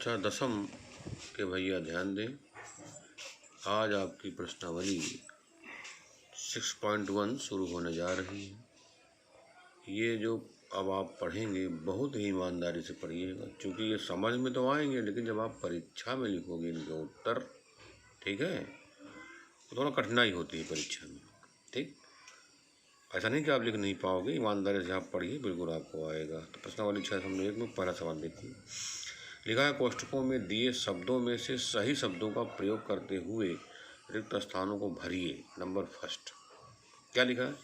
कक्षा 10वीं के भैया ध्यान दें। आज आपकी प्रश्नावली 6.1 शुरू होने जा रही है। ये जो अब आप पढ़ेंगे बहुत ही ईमानदारी से पढ़िएगा, क्योंकि ये समझ में तो आएंगे लेकिन जब आप परीक्षा में लिखोगे इनके उत्तर, ठीक है, तो थोड़ा कठिनाई होती है परीक्षा में। ठीक, ऐसा नहीं कि आप लिख नहीं पाओगे, ईमानदारी से आप पढ़िए, बिल्कुल आपको आएगा। तो प्रश्नावली 6.1 में पहला सवाल देखिए। लिखा है, कोष्ठकों में दिए शब्दों में से सही शब्दों का प्रयोग करते हुए रिक्त स्थानों को भरिए। नंबर फर्स्ट क्या लिखा है?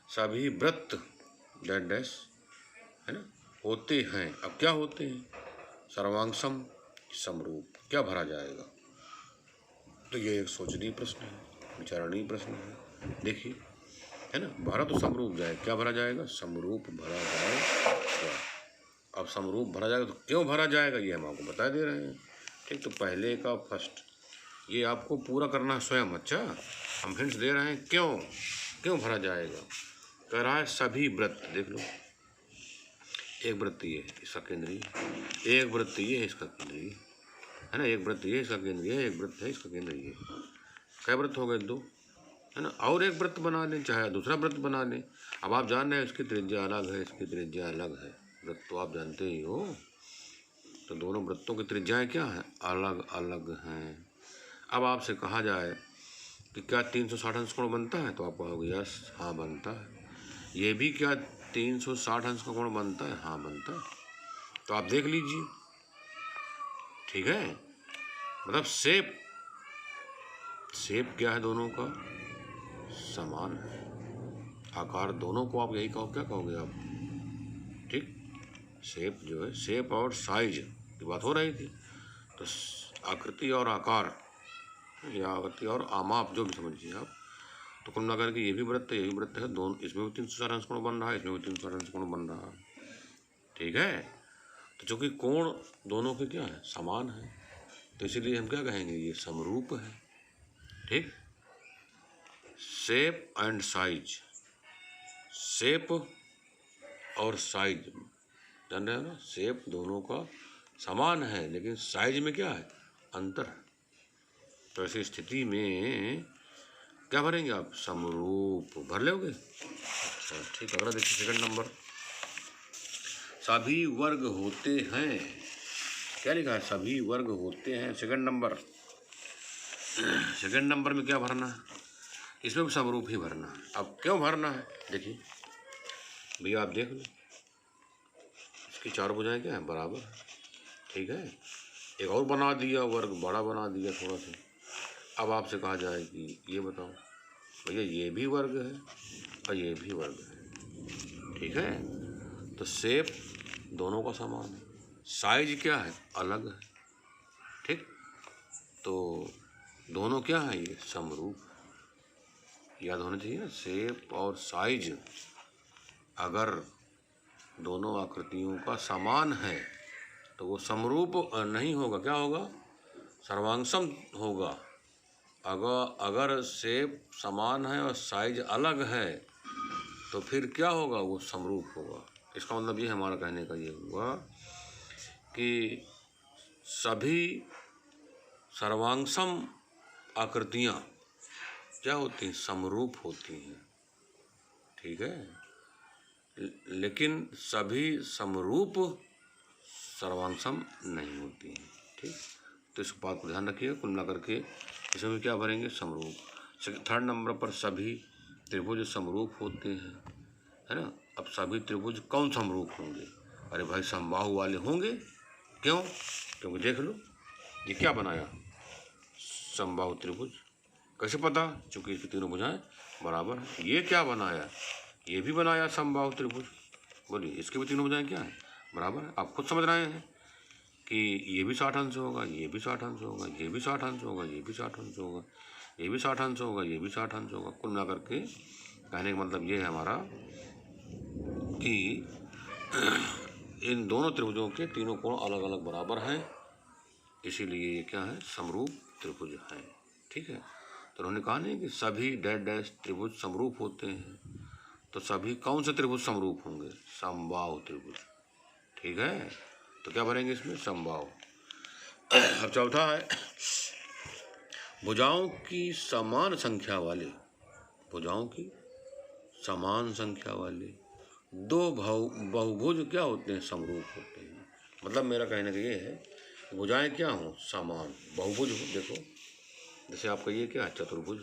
सभी व्रत डैश डैश, है ना, होते हैं। अब क्या होते हैं? सर्वांगसम समरूप। क्या भरा जाएगा? तो ये एक सोचनीय प्रश्न है, विचारणीय प्रश्न है। देखिए, है ना, भरा तो समरूप जाए, क्या भरा जाएगा? समरूप भरा जाएगा। अब समरूप भरा जाएगा तो क्यों भरा जाएगा ये हम आपको बता दे रहे हैं। ठीक, तो पहले का फर्स्ट ये आपको पूरा करना है स्वयं। अच्छा, हम हिंट्स दे रहे हैं क्यों भरा जाएगा। कह रहा है सभी व्रत, देख लो, एक व्रत ये है इसका केंद्रीय, एक व्रत ये है इसका केंद्रीय, है ना, एक व्रत ये इसका केंद्रीय है, एक व्रत है इसका केंद्रीय। कई व्रत हो गए? दो, है ना, और एक व्रत बना लें, चाहे दूसरा व्रत बना लें। अब आप जान रहे हैं इसकी त्रिज्या अलग है, इसकी त्रिज्या अलग है, व्रत तो आप जानते ही हो। तो दोनों व्रतों की त्रिज्याएं क्या है? अलग अलग हैं। अब आपसे कहा जाए कि क्या 360 अंश कोण बनता है, तो आप कहोगे यस, हाँ बनता है। ये भी क्या 360 अंश का कोण बनता है? हाँ बनता है। तो आप देख लीजिए, ठीक है, मतलब शेप क्या है? दोनों का समान है। आकार दोनों को आप यही कहो, क्या कहोगे आप? ठीक, शेप जो है, शेप और साइज की बात हो रही थी, तो आकृति और आकार या आकृति और आमाप जो भी समझिए आप, तो कुल मिलाकर के ये भी व्रत है, ये भी व्रत है, दोनों, इसमें भी 360 अंश कोण बन रहा है, इसमें भी 360 अंश कोण बन रहा है। ठीक है, तो चूंकि कोण दोनों के क्या है? समान है, तो इसीलिए हम क्या कहेंगे? ये समरूप है। ठीक, शेप एंड साइज, शेप और साइज जान रहे हो ना, शेप दोनों का समान है लेकिन साइज में क्या है? अंतर है। तो ऐसी स्थिति में क्या भरेंगे आप? समरूप भर लोगे। अच्छा ठीक, अगला देखिए, सेकंड नंबर, सभी वर्ग होते हैं। क्या लिखा है? सभी वर्ग होते हैं। सेकंड नंबर में क्या भरना है? इसमें भी समरूप ही भरना है। अब क्यों भरना है? देखिए भैया, आप देख लो, इसकी चार भुजाएं क्या है? बराबर है। ठीक है, एक और बना दिया, वर्ग बड़ा बना दिया थोड़ा सा। अब आपसे कहा जाए कि ये बताओ भैया, ये भी वर्ग है और ये भी वर्ग है। ठीक है, तो शेप दोनों का समान है, साइज क्या है? अलग है। ठीक, तो दोनों क्या है? ये समरूप। याद होना चाहिए ना, शेप और साइज अगर दोनों आकृतियों का समान है तो वो समरूप नहीं होगा, क्या होगा? सर्वांगसम होगा। अगर शेप समान है और साइज अलग है तो फिर क्या होगा? वो समरूप होगा। इसका मतलब ये हमारा कहने का ये हुआ कि सभी सर्वांगसम आकृतियाँ क्या होती हैं? समरूप होती हैं। ठीक है, लेकिन सभी समरूप सर्वांगसम नहीं होती हैं। ठीक, तो इस बात को ध्यान रखिएगा। कुल मिला करके इसमें क्या भरेंगे? समरूप। थर्ड नंबर पर सभी त्रिभुज समरूप होते हैं, है ना। अब सभी त्रिभुज कौन समरूप होंगे? अरे भाई, समबाहु वाले होंगे। क्यों? क्योंकि देख लो, ये क्या बनाया? समबाहु त्रिभुज। कैसे पता? चूंकि इसकी तीनों भुजाएं बराबर है। ये क्या बनाया? ये भी बनाया समबाहु त्रिभुज। बोलिए, इसकी भी तीनों भुजाएं क्या है? बराबर है। आप खुद समझ रहे हैं कि ये भी 60 अंश होगा, ये भी 60 अंश होगा, ये भी 60 अंश होगा, ये भी 60 अंश होगा, ये भी 60 अंश होगा, ये भी 60 अंश होगा। कुल मिलाकर के कहने का मतलब ये है हमारा कि इन दोनों त्रिभुजों के तीनों कोण अलग अलग बराबर हैं, इसीलिए ये क्या है? समरूप त्रिभुज है। ठीक है, तो उन्होंने कहा नहीं कि सभी डैश डैश त्रिभुज समरूप होते हैं, तो सभी कौन से त्रिभुज समरूप होंगे? समबाहु त्रिभुज। ठीक है, तो क्या भरेंगे इसमें? समबाहु। अब चौथा है भुजाओं की समान संख्या वाले, भुजाओं की समान संख्या वाले दो बहुभुज क्या होते हैं, समरूप होते हैं। मतलब मेरा कहने का ये है कि भुजाएं क्या हों, समान बहुभुज हो। देखो जैसे आपका ये क्या है, चतुर्भुज,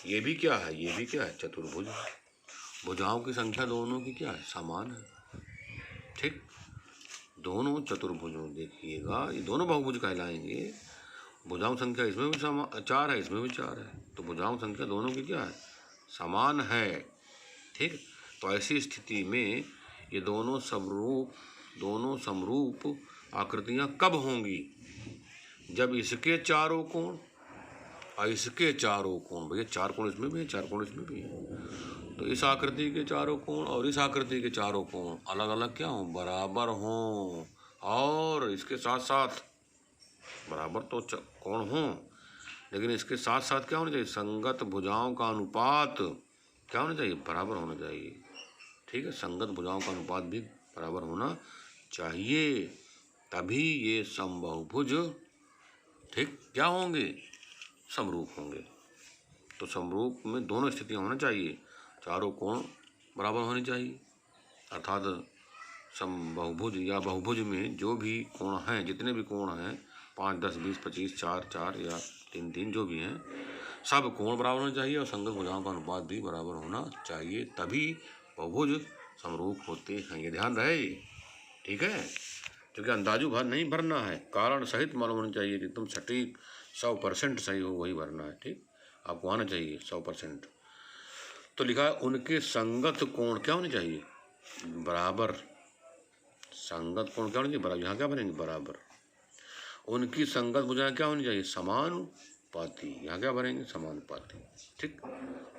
ये भी क्या है, ये भी क्या है, चतुर्भुज। भुजाओं की संख्या दोनों की क्या है, समान है। ठीक, दोनों चतुर्भुज हो, देखिएगा ये दोनों बहुभुज कहलाएंगे। भुजाओं संख्या इसमें भी 4 है, इसमें भी 4 है, तो भुजाओं संख्या दोनों की क्या है, समान है। ठीक, तो ऐसी स्थिति में ये दोनों समरूप आकृतियां कब होंगी, जब इसके चारों कोण और इसके चारों कोण, भैया 4 कोण इसमें भी है, 4 कोण इसमें भी है, तो इस आकृति के चारों कोण और इस आकृति के चारों कोण अलग अलग क्या हों, बराबर हों, और इसके साथ साथ बराबर तो कोण हों, लेकिन इसके साथ साथ क्या होना चाहिए, संगत भुजाओं का अनुपात क्या होना चाहिए, बराबर होना चाहिए। ठीक है, संगत भुजाओं का अनुपात भी बराबर होना चाहिए, तभी ये समबाहुभुज ठीक क्या होंगे, समरूप होंगे। तो समरूप में दोनों स्थितियां होना चाहिए, चारों कोण बराबर होने चाहिए, अर्थात समबाहुभुज या बहुभुज में जो भी कोण हैं, जितने भी कोण हैं 5, 10, 20, 25, 4, 4 या 3, 3 जो भी हैं, सब कोण बराबर होना चाहिए और संगत भुजाओं का अनुपात भी बराबर होना चाहिए, तभी बहुभुज समरूप होते हैं। ये ध्यान रहे, ठीक है, क्योंकि अंदाजू भार नहीं भरना है, कारण सहित मालूम होना चाहिए कि तुम सटीक 100% सही हो, वही भरना है। ठीक, आपको आना चाहिए 100%। तो लिखा है उनके संगत कोण क्या होने चाहिए, बराबर। संगत कोण क्या होने चाहिए, बराबर। यहाँ क्या भरेंगे, बराबर। उनकी संगत भुजाएं क्या होनी चाहिए, समानुपाती। यहाँ क्या भरेंगे, समानुपाती। ठीक,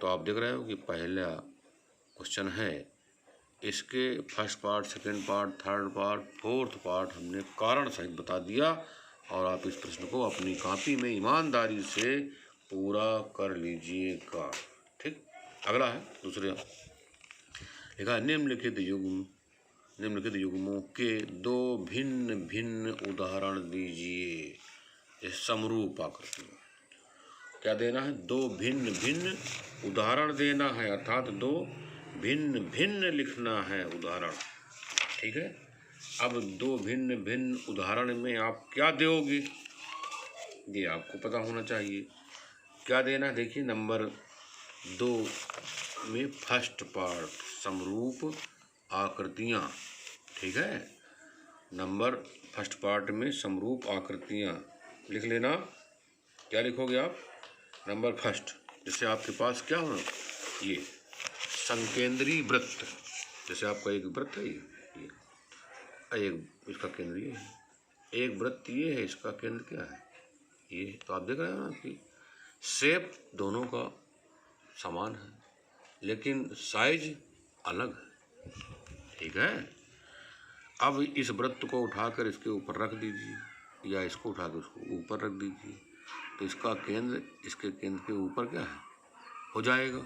तो आप देख रहे हो कि पहला क्वेश्चन है, इसके first part, second part, third part, fourth part हमने कारण सहित बता दिया, और आप इस प्रश्न को अपनी कॉपी में ईमानदारी से पूरा कर लीजिएगा। ठीक, अगला है दूसरे, लिखा निम्नलिखित युग्मों के दो भिन्न भिन्न उदाहरण दीजिए। इस समरूप आकृति में क्या देना है, दो भिन्न भिन्न उदाहरण देना है, अर्थात दो भिन्न भिन्न लिखना है उदाहरण। ठीक है, अब दो भिन्न भिन्न उदाहरण में आप क्या दोगे, ये आपको पता होना चाहिए। क्या देना है, देखिए नंबर 2 में फर्स्ट पार्ट, समरूप आकृतियाँ। ठीक है, नंबर फर्स्ट पार्ट में समरूप आकृतियाँ लिख लेना। क्या लिखोगे आप, नंबर फर्स्ट, जैसे आपके पास क्या हो, ये संकेंद्री वृत्त, जैसे आपका एक वृत्त है, ये एक इसका केंद्र ये है, एक वृत्त ये है, इसका केंद्र क्या है, ये। तो आप देख रहे हो ना कि शेप दोनों का समान है, लेकिन साइज अलग है। ठीक है, अब इस वृत्त को उठाकर इसके ऊपर रख दीजिए, या इसको उठाकर उसको ऊपर रख दीजिए, तो इसका केंद्र इसके केंद्र के ऊपर क्या है, हो जाएगा।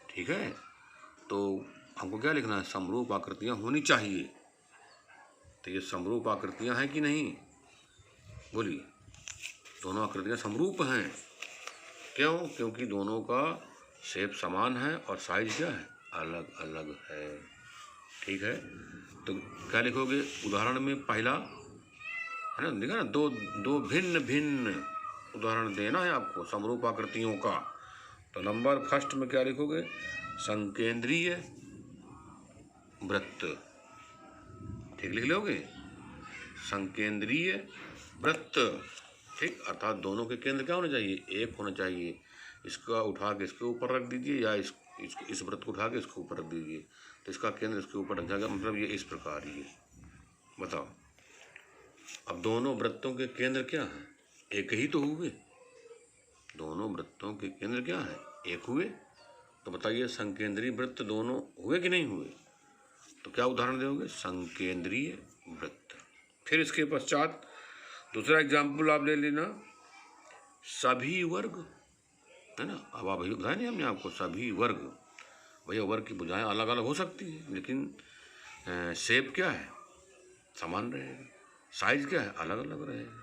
ठीक है, तो हमको क्या लिखना है, समरूप आकृतियाँ होनी चाहिए। तो ये समरूप आकृतियाँ हैं कि नहीं, बोलिए, दोनों आकृतियाँ समरूप हैं। क्यों, क्योंकि दोनों का शेप समान है और साइज क्या है, अलग अलग है। ठीक है, तो क्या लिखोगे, उदाहरण में पहला है ना, देखा ना, दो भिन्न भिन्न उदाहरण देना है आपको समरूप आकृतियों का। तो नंबर फर्स्ट में क्या लिखोगे, संकेंद्रीय वृत्त। ठीक, लिख लोगे, संकेंद्रीय वृत्त। ठीक, अर्थात दोनों के केंद्र क्या होने चाहिए, एक होना चाहिए। इसका उठा के इसके ऊपर रख दीजिए, या इस वृत्त को उठा के इसके ऊपर रख दीजिए, तो इसका केंद्र इसके ऊपर रख जाएगा। मतलब ये इस प्रकार, ये बताओ। अब दोनों वृत्तों के केंद्र क्या हैं, एक ही तो हुए, दोनों वृत्तों के केंद्र क्या है, एक हुए। तो बताइए संकेंद्रीय वृत्त दोनों हुए कि नहीं हुए। तो क्या उदाहरण दोगे, संकेंद्रीय वृत्त। फिर इसके पश्चात दूसरा एग्जाम्पल आप ले लेना, सभी वर्ग, है ना। अब आप भैया बताया नहीं हमने आपको, सभी वर्ग, भैया वर्ग की भुजाएं अलग अलग हो सकती है, लेकिन शेप क्या है, समान रहेगा, साइज क्या है, अलग अलग रहेगा।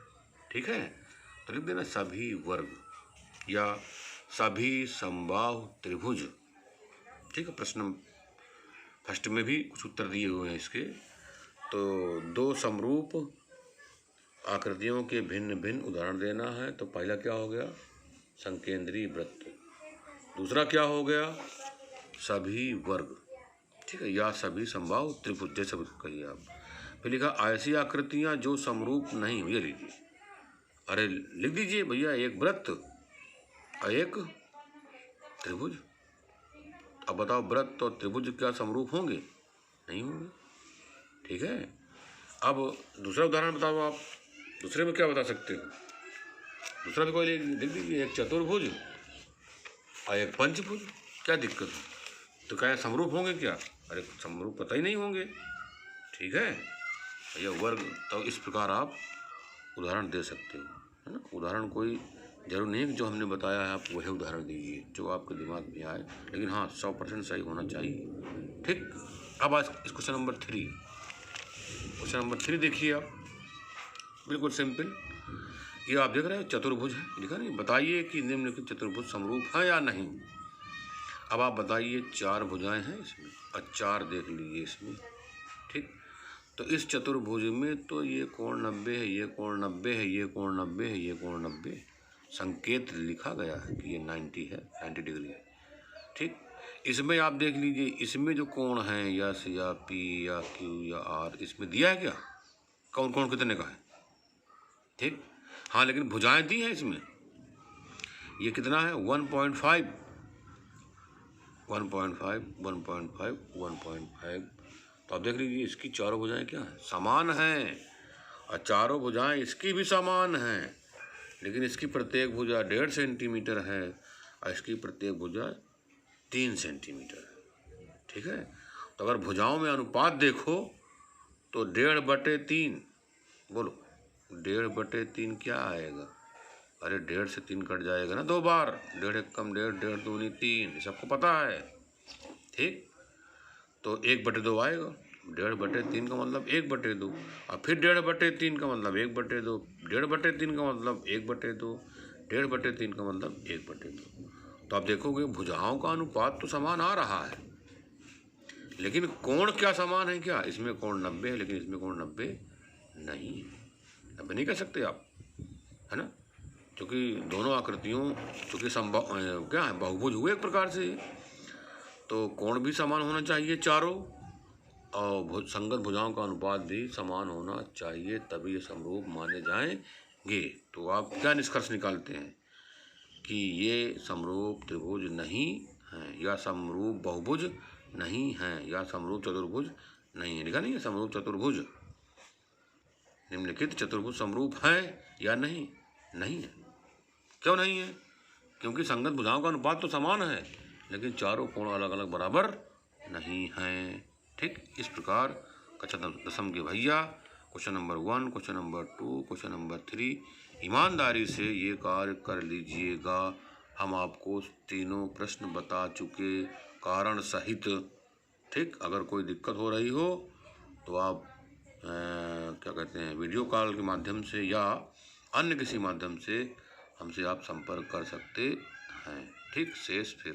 ठीक है, तो लिख देना सभी वर्ग या सभी समबाहु त्रिभुज। ठीक है, प्रश्न फर्स्ट में भी कुछ उत्तर दिए हुए हैं इसके। तो दो समरूप आकृतियों के भिन्न भिन्न उदाहरण देना है। तो पहला क्या हो गया, संकेंद्रीय वृत्त। दूसरा क्या हो गया, सभी वर्ग। ठीक है, या सभी समबाहु त्रिभुज, जैसे कहिए आप। फिर लिखा ऐसी आकृतियां जो समरूप नहीं। ये लीजिए, अरे लिख दीजिए भैया, एक वृत्त और एक त्रिभुज। अब बताओ, वृत्त और त्रिभुज क्या समरूप होंगे? नहीं होंगे। ठीक है, अब दूसरा उदाहरण बताओ आप। दूसरे में क्या बता सकते हो? दूसरा भी कोई लिख दीजिए, एक चतुर्भुज और एक पंचभुज। क्या दिक्कत है? तो क्या समरूप होंगे क्या? अरे समरूप पता ही नहीं होंगे। ठीक है भैया, वर्ग। तो इस प्रकार आप उदाहरण दे सकते हो, है ना। उदाहरण कोई जरूर नहीं है कि जो हमने बताया है आप वही उदाहरण दीजिए जो आपके दिमाग में आए, लेकिन हाँ 100% सही होना चाहिए। ठीक, अब आज इस क्वेश्चन नंबर 3। क्वेश्चन नंबर 3 देखिए आप, बिल्कुल सिंपल। ये आप देख रहे हो चतुर्भुज है, लिखा नहीं। बताइए कि निम्नलिखित चतुर्भुज समरूप है या नहीं। अब आप बताइए, 4 भुजाएं हैं इसमें और 4 देख लीजिए इसमें। ठीक, तो इस चतुर्भुज में तो ये कोण 90 है, ये कोण 90 है, ये कोण 90 है, ये कोण 90। संकेत लिखा गया है कि ये 90 है, 90 डिग्री है। ठीक, इसमें आप देख लीजिए, इसमें जो कोण है यस या पी या क्यू या आर, इसमें दिया है क्या कौन कोण कितने का है? ठीक, हाँ, लेकिन भुजाएं दी हैं इसमें। ये कितना है? 1.5, 1.5, 1.5, 1.5। तो आप देख लीजिए, इसकी चारों भुजाएं क्या हैं? समान हैं। और चारों भुजाएं इसकी भी समान हैं, लेकिन इसकी प्रत्येक भुजा 1.5 सेंटीमीटर है और इसकी प्रत्येक भुजा 3 सेंटीमीटर है। ठीक है, तो अगर भुजाओं में अनुपात देखो तो 1.5/3, बोलो 1.5/3 क्या आएगा? अरे 1.5 से 3 कट जाएगा ना 2 बार। 1.5 एक कम 1.5, 1.5 दूनी 3, ये सबको पता है। ठीक, तो 1/2 आएगा। 1.5/3 का मतलब 1/2, और फिर 1.5/3 का मतलब 1/2, 1.5/3 का मतलब 1/2, 1.5/3 का मतलब 1/2। तो आप देखोगे भुजाओं का अनुपात तो समान आ रहा है, लेकिन कोण क्या समान है क्या? इसमें कोण 90 है, लेकिन इसमें कोण 90 नहीं है। 90 नहीं कह सकते आप, है ना, क्योंकि दोनों आकृतियों चूँकि क्या है, बहुभुज हुए एक प्रकार से, तो कोण भी समान होना चाहिए चारों, और संगत भुजाओं का अनुपात भी समान होना चाहिए, तभी ये समरूप माने जाएंगे। तो आप क्या निष्कर्ष निकालते हैं कि ये समरूप त्रिभुज नहीं हैं, या समरूप बहुभुज नहीं हैं, या समरूप चतुर्भुज नहीं है। लिखा नहीं है समरूप चतुर्भुज। निम्नलिखित चतुर्भुज समरूप है या नहीं? नहीं है। क्यों नहीं है? क्योंकि संगत भुजाओं का अनुपात तो समान है, लेकिन चारों कोण अलग अलग बराबर नहीं हैं। ठीक, इस प्रकार कक्षा 10 के भैया question number 1, question number 2, question number 3 ईमानदारी से ये कार्य कर लीजिएगा। हम आपको तीनों प्रश्न बता चुके कारण सहित। ठीक, अगर कोई दिक्कत हो रही हो तो आप क्या कहते हैं, वीडियो कॉल के माध्यम से या अन्य किसी माध्यम से हमसे आप संपर्क कर सकते हैं। ठीक, शेष फिर